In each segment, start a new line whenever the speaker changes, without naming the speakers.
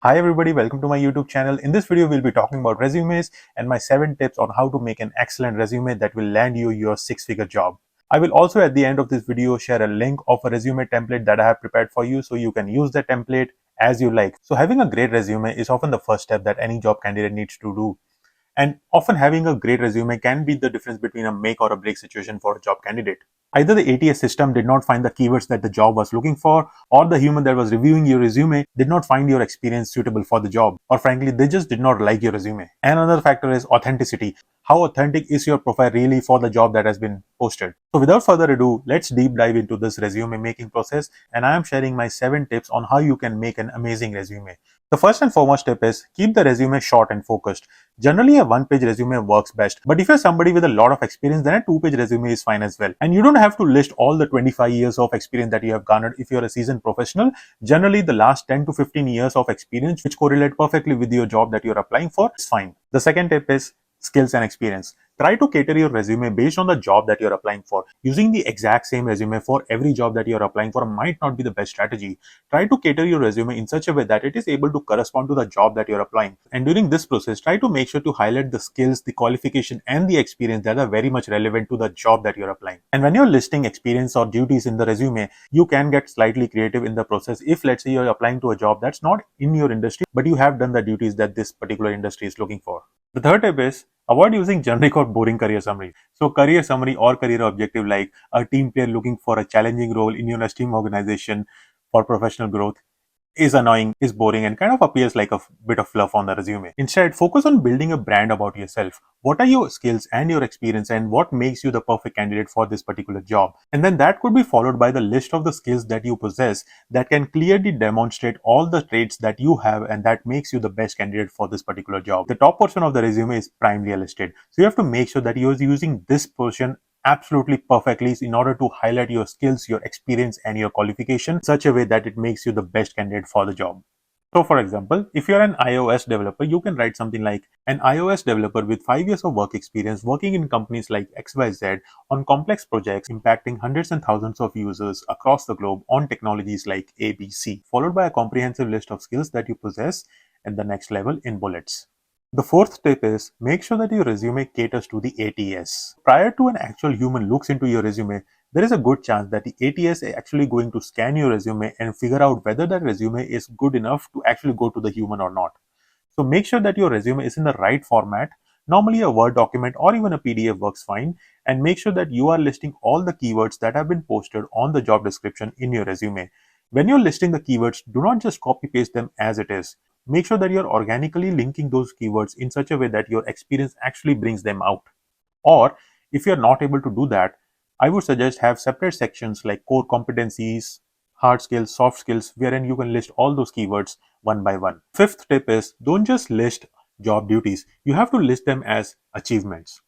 Hi everybody, welcome to my YouTube channel. In this video, we'll be talking about resumes and my 7 tips on how to make an excellent resume that will land you your 6-figure job. I will also at the end of this video share a link of a resume template that I have prepared for you so you can use the template as you like. So having a great resume is often the first step that any job candidate needs to do. And often having a great resume can be the difference between a make or a break situation for a job candidate. Either the ATS system did not find the keywords that the job was looking for, or the human that was reviewing your resume did not find your experience suitable for the job, or frankly, they just did not like your resume. And another factor is authenticity. How authentic is your profile really for the job that has been posted? So without further ado, let's deep dive into this resume making process, and I am sharing my 7 tips on how you can make an amazing resume. The first and foremost tip is keep the resume short and focused. Generally, a one-page resume works best, but if you're somebody with a lot of experience, then a two-page resume is fine as well. And you don't have to list all the 25 years of experience that you have garnered if you're a seasoned professional. Generally, the last 10 to 15 years of experience, which correlate perfectly with your job that you're applying for, is fine. The second tip is skills and experience. Try to cater your resume based on the job that you're applying for. Using the exact same resume for every job that you're applying for might not be the best strategy. Try to cater your resume in such a way that it is able to correspond to the job that you're applying. And during this process, try to make sure to highlight the skills, the qualification, and the experience that are very much relevant to the job that you're applying. And when you're listing experience or duties in the resume, you can get slightly creative in the process. If let's say you're applying to a job that's not in your industry, but you have done the duties that this particular industry is looking for. The third tip is avoid using generic or boring career summary. So career summary or career objective like a team player looking for a challenging role in your esteemed organization for professional growth is annoying, is boring, and kind of appears like a bit of fluff on the resume. Instead, focus on building a brand about yourself. What are your skills and your experience, and what makes you the perfect candidate for this particular job? And then that could be followed by the list of the skills that you possess that can clearly demonstrate all the traits that you have and that makes you the best candidate for this particular job. The top portion of the resume is primarily listed. So you have to make sure that you're using this portion absolutely perfectly in order to highlight your skills, your experience, and your qualification in such a way that it makes you the best candidate for the job. So for example, if you're an iOS developer, you can write something like an iOS developer with 5 years of work experience working in companies like XYZ on complex projects impacting hundreds and thousands of users across the globe on technologies like ABC, followed by a comprehensive list of skills that you possess at the next level in bullets. The fourth tip is make sure that your resume caters to the ATS. Prior to an actual human looks into your resume, there is a good chance that the ATS is actually going to scan your resume and figure out whether that resume is good enough to actually go to the human or not. So make sure that your resume is in the right format. Normally a Word document or even a PDF works fine, and make sure that you are listing all the keywords that have been posted on the job description in your resume. When you're listing the keywords, do not just copy paste them as it is. Make sure that you're organically linking those keywords in such a way that your experience actually brings them out. Or if you're not able to do that, I would suggest have separate sections like core competencies, hard skills, soft skills, wherein you can list all those keywords one by one. Fifth tip is don't just list job duties. You have to list them as achievements.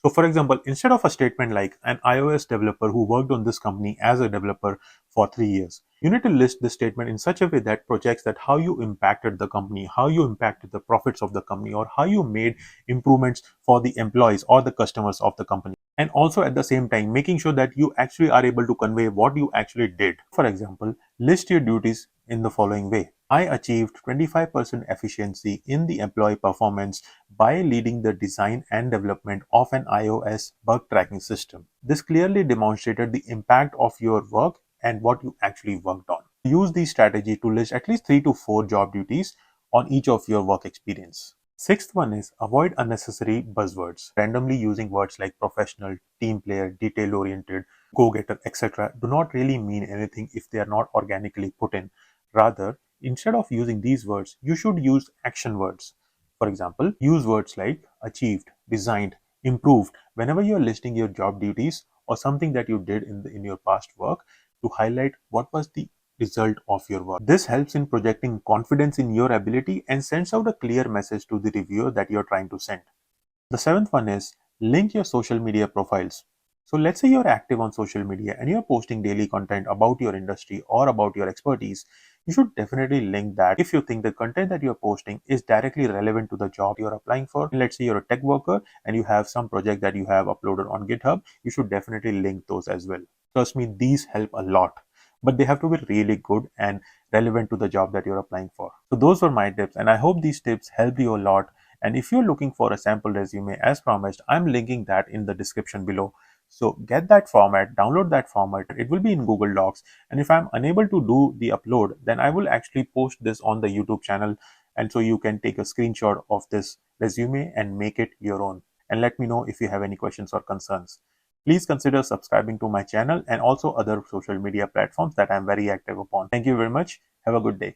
So for example, instead of a statement like an iOS developer who worked on this company as a developer for 3 years, you need to list this statement in such a way that projects that how you impacted the company, how you impacted the profits of the company, or how you made improvements for the employees or the customers of the company. And also at the same time, making sure that you actually are able to convey what you actually did. For example, list your duties in the following way. I achieved 25% efficiency in the employee performance by leading the design and development of an iOS bug tracking system. This clearly demonstrated the impact of your work and what you actually worked on. Use this strategy to list at least 3 to 4 job duties on each of your work experience. Sixth one is avoid unnecessary buzzwords. Randomly using words like professional, team player, detail-oriented, go-getter, etc. do not really mean anything if they are not organically put in. Rather, instead of using these words, you should use action words. For example, use words like achieved, designed, improved whenever you are listing your job duties or something that you did in your past work to highlight what was the result of your work. This helps in projecting confidence in your ability and sends out a clear message to the reviewer that you're trying to send. The seventh one is link your social media profiles. So let's say you're active on social media and you're posting daily content about your industry or about your expertise. You should definitely link that if you think the content that you're posting is directly relevant to the job you're applying for. Let's say you're a tech worker and you have some project that you have uploaded on GitHub. You should definitely link those as well. Trust me, these help a lot. but they have to be really good and relevant to the job that you're applying for. So those were my tips, and I hope these tips help you a lot. And if you're looking for a sample resume, as promised, I'm linking that in the description below. So get that format, download that format. It will be in Google Docs. And if I'm unable to do the upload, then I will actually post this on the YouTube channel. And so you can take a screenshot of this resume and make it your own. And let me know if you have any questions or concerns. Please consider subscribing to my channel and also other social media platforms that I'm very active upon. Thank you very much. Have a good day.